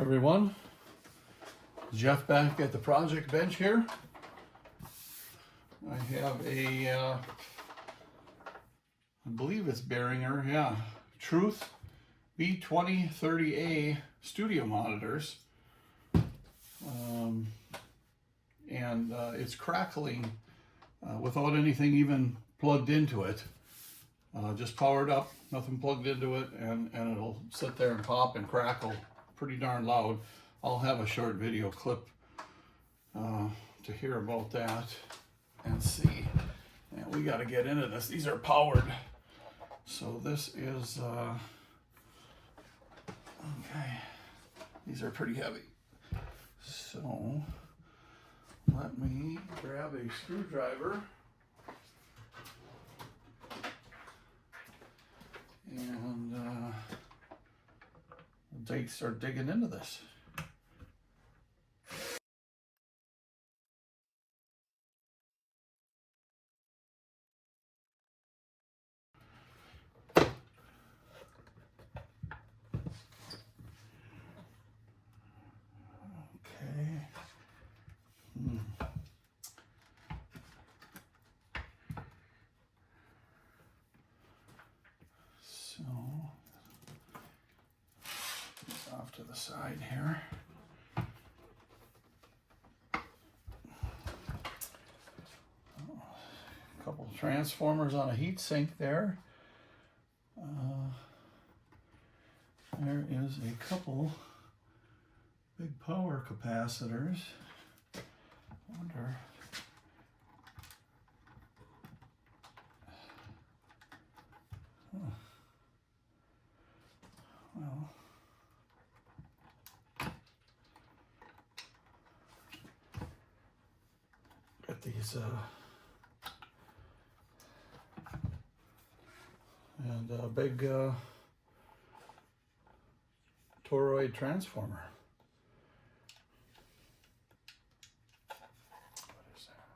Everyone, Jeff back at the project bench here. I have a, I believe it's Behringer, Truth B2030A studio monitors, and it's crackling without anything even plugged into it. Just powered up, nothing plugged into it, and it'll sit there and pop and crackle pretty darn loud. I'll have a short video clip to hear about that and see. And we got to get into this. These are powered. So this is, okay, these are pretty heavy. So let me grab a screwdriver and start digging into this. So, it's off to the side here. A couple of transformers on a heat sink there. There is a couple big power capacitors. I wonder. Well, got these and a big toroid transformer. What is that?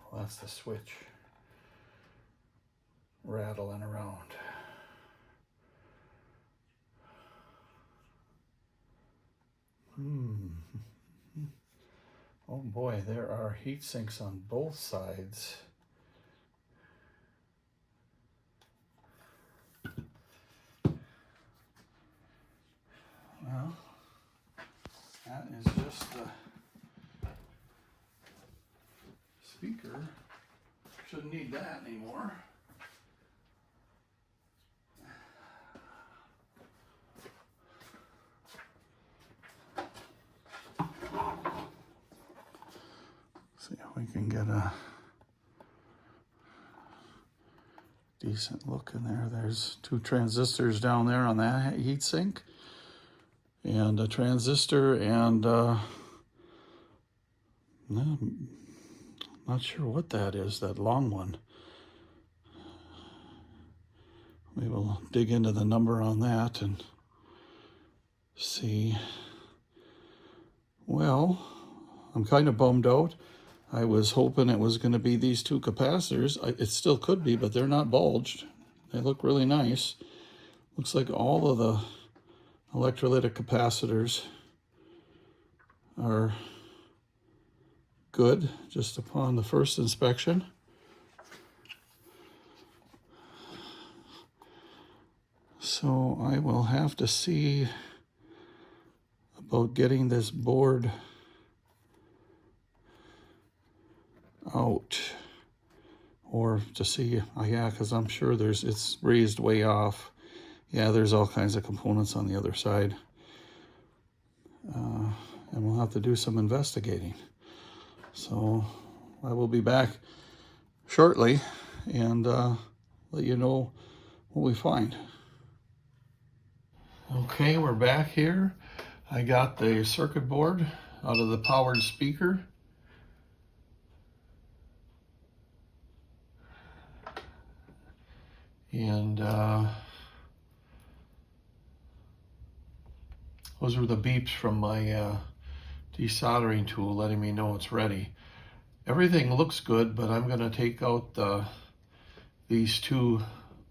Oh, that's the switch rattling around. Oh boy, there are heat sinks on both sides. Well, that is just the speaker. Shouldn't need that anymore. See if we can get a decent look in there. There's two transistors down there on that heat sink, and a transistor, and no, not sure what that is, that long one. We will dig into the number on that and see. Well, I'm kind of bummed out. I was hoping it was going to be these two capacitors. It still could be, but they're not bulged. They look really nice. Looks like all of the electrolytic capacitors are good, just upon the first inspection. So I will have to see about getting this board out, or to see, yeah, because I'm sure it's raised way off. Yeah, there's all kinds of components on the other side, and we'll have to do some investigating. So I will be back shortly and let you know what we find. Okay, we're back here. I got the circuit board out of the powered speaker. And those were the beeps from my desoldering tool letting me know it's ready. Everything looks good, but I'm going to take out these two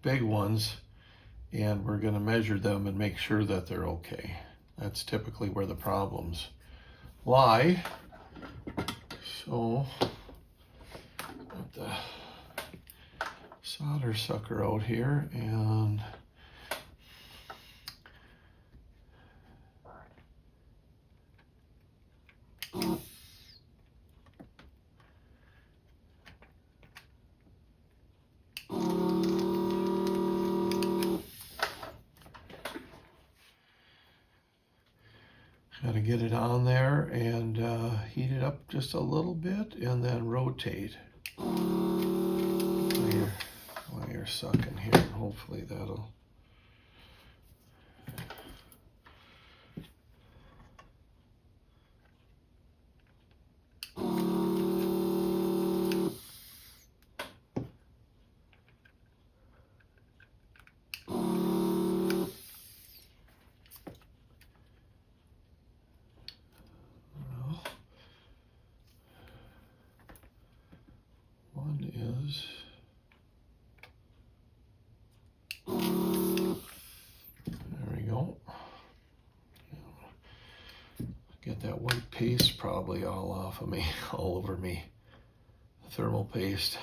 big ones and we're going to measure them and make sure that they're okay. That's typically where the problems lie. So put the solder sucker out here and got to get it on there and heat it up just a little bit and then rotate while you're sucking here. And hopefully that'll. One is there we go. Get that white paste probably all off of me, all over me. Thermal paste.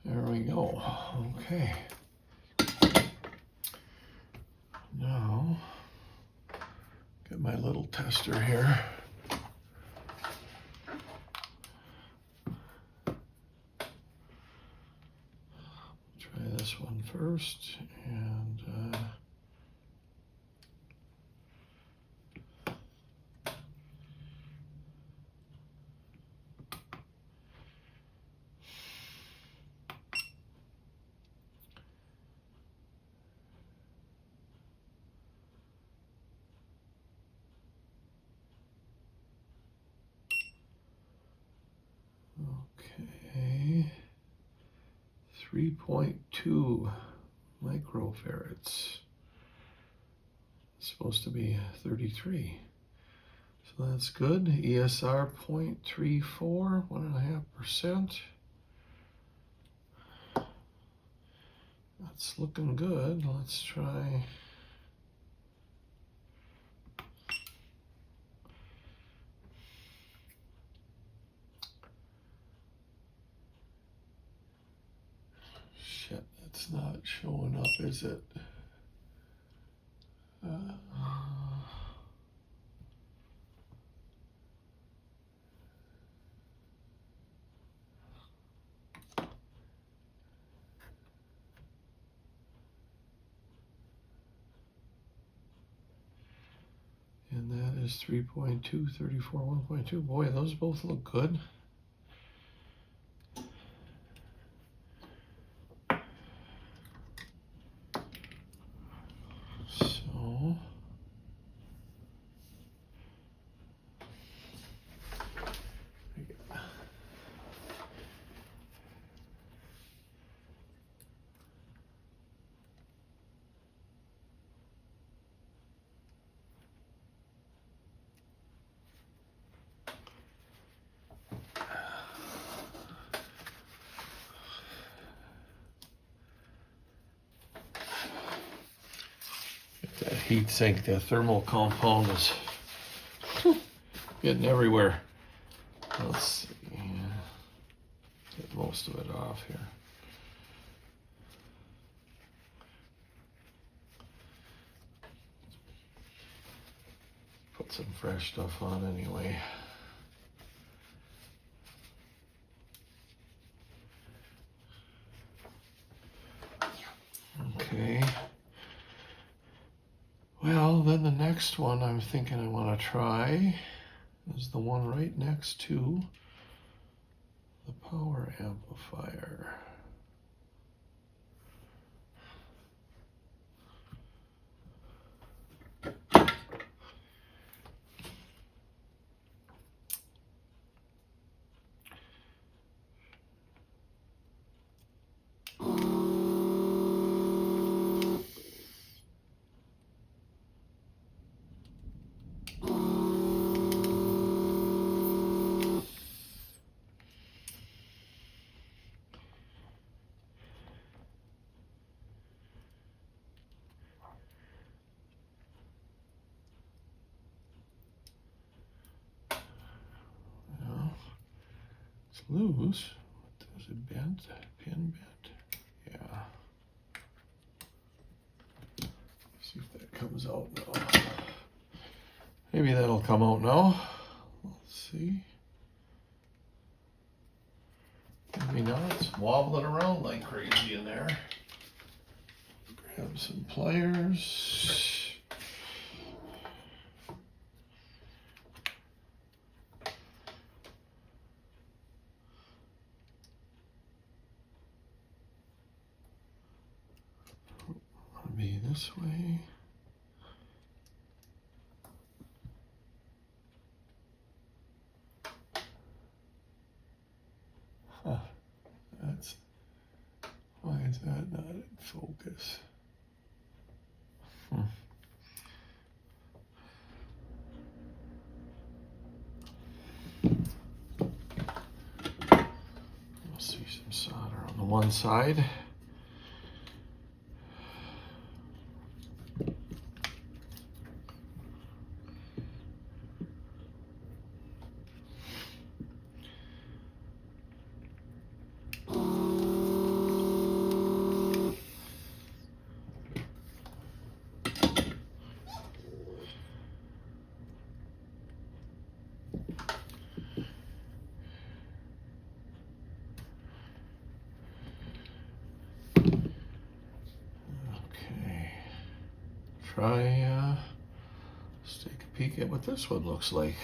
There we go. Okay. Now, get my little tester here. Try this one first, and okay, 3.2 microfarads. It's supposed to be 33. So that's good. ESR 0.34, 1.5%. That's looking good. Let's try. Shit, it's not showing up, is it? And that is 3.2, 34, 1.2. Boy, those both look good. So, that heat sink, that thermal compound is getting everywhere. Let's see. Get most of it off here. Put some fresh stuff on anyway. Okay. Well, then the next one I'm thinking I want to try is the one right next to the power amplifier. Loose. Was it bent? Pin bent? Yeah. See if that comes out now. Maybe that'll come out now. Let's see. Maybe not. It's wobbling around like crazy in there. Grab some pliers. Be this way. Huh. That's, why is that not in focus? I'll see some solder on the one side. Let's take a peek at what this one looks like.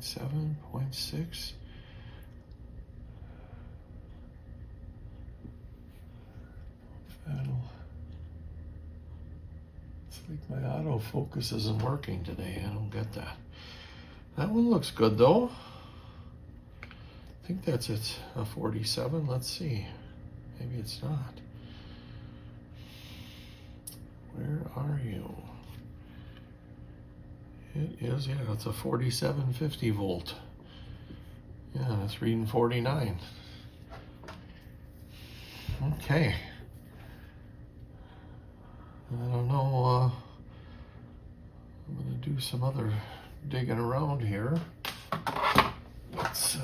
.7.6. It's like my autofocus isn't working today. I don't get that. That one looks good though. I think that's it, a 47. Let's see. Maybe it's not. Where are you? It is, yeah, it's a 4750 volt. Yeah, that's reading 49. Okay. I don't know, I'm gonna do some other digging around here. Let's,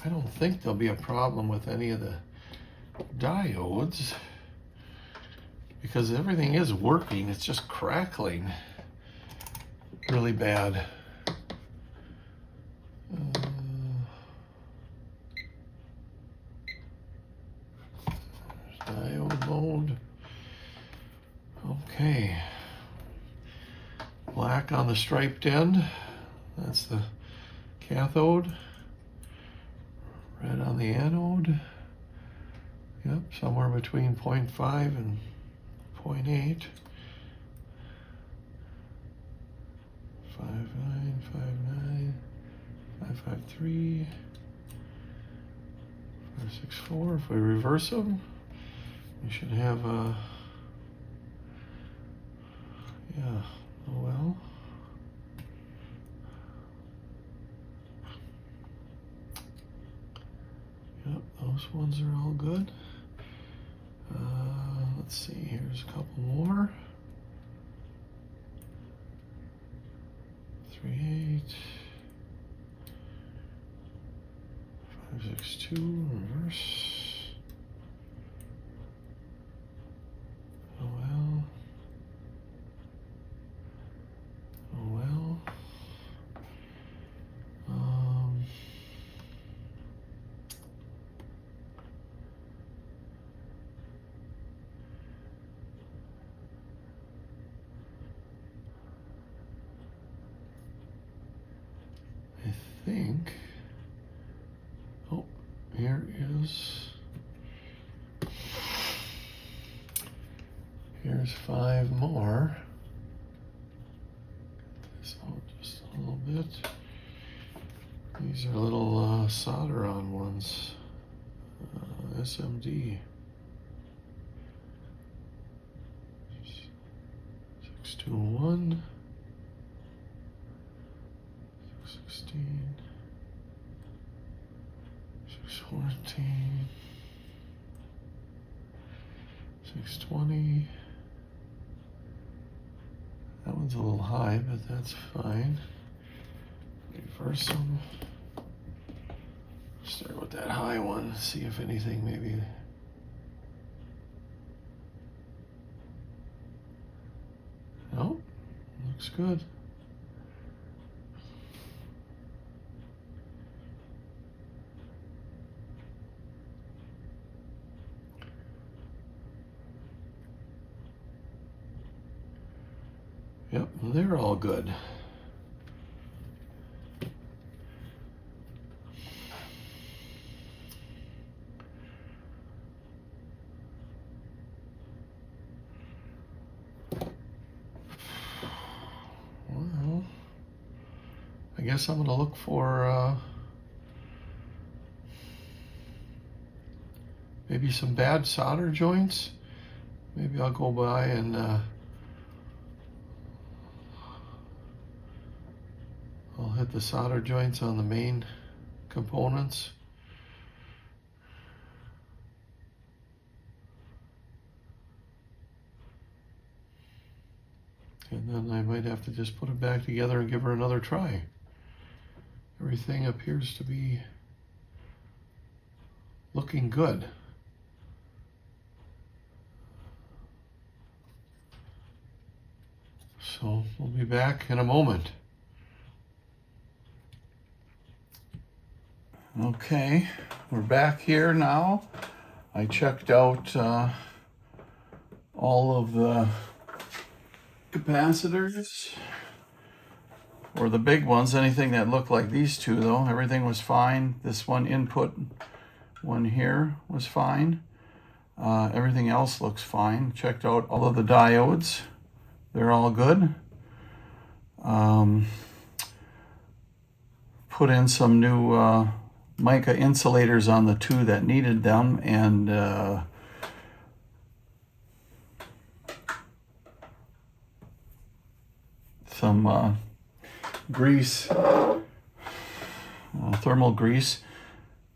I don't think there'll be a problem with any of the diodes because everything is working. It's just crackling really bad. Diode mode. Okay. Black on the striped end. That's the cathode. Red on the anode. Yep, somewhere between 0.5 and 0.8. 5959, 553, 564. If we reverse them, we should have a, yeah, oh well. Yep, those ones are all good. Let's see, here's a couple more. 38, 562, reverse. Oh well. Oh well. I think, oh, here's 5 more. Get this out just a little bit. These are little solder on ones. SMD. 621. 616. 614. 620. That one's a little high, but that's fine. Reverse them. Start with that high one, see if anything maybe. Nope, looks good. Yep, they're all good. Well, I guess I'm gonna look for maybe some bad solder joints. Maybe I'll go by and I'll hit the solder joints on the main components. And then I might have to just put it back together and give her another try. Everything appears to be looking good. So we'll be back in a moment. Okay, we're back here now. I checked out all of the capacitors, or the big ones, anything that looked like these two though, everything was fine. This one input one here was fine. Everything else looks fine. Checked out all of the diodes. They're all good. Put in some new mica insulators on the two that needed them, and some grease, thermal grease,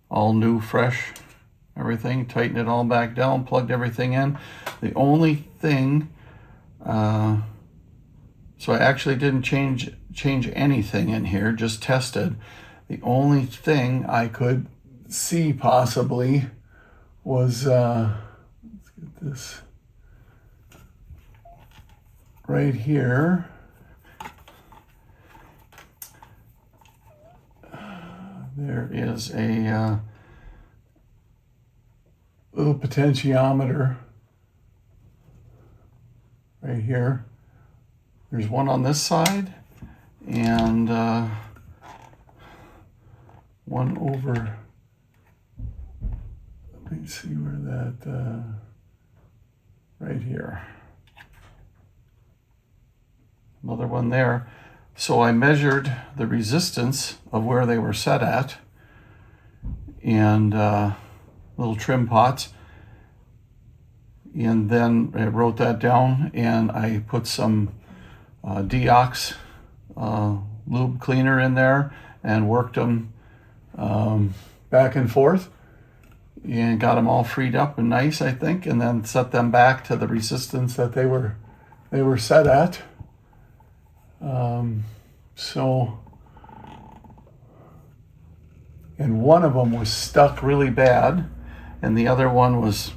all new, fresh, everything. Tightened it all back down, plugged everything in. The only thing, so I actually didn't change anything in here, just tested. The only thing I could see possibly was, let's get this right here. There is a little potentiometer right here. There's one on this side and one over, let me see where that, right here. Another one there. So I measured the resistance of where they were set at, and little trim pots, and then I wrote that down, and I put some deox lube cleaner in there and worked them back and forth and got them all freed up and nice, I think, and then set them back to the resistance that they were set at. So, and one of them was stuck really bad, and the other one was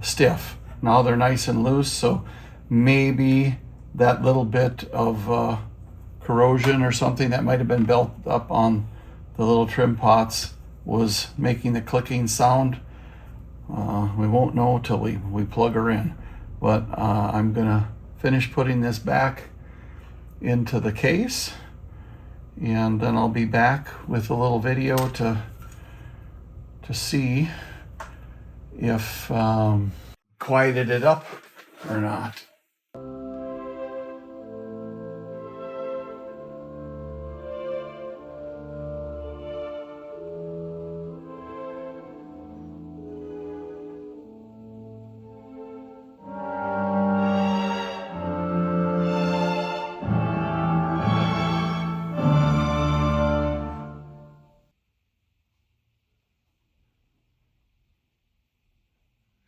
stiff. Now they're nice and loose, so maybe that little bit of corrosion or something that might have been built up on the little trim pots was making the clicking sound. We won't know till we plug her in. But I'm gonna finish putting this back into the case, and then I'll be back with a little video to see if quieted it up or not.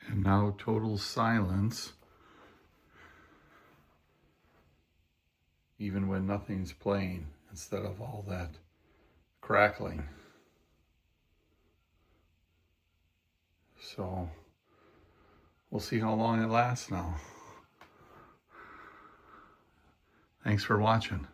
And now total silence, even when nothing's playing, instead of all that crackling. So we'll see how long it lasts now. Thanks for watching.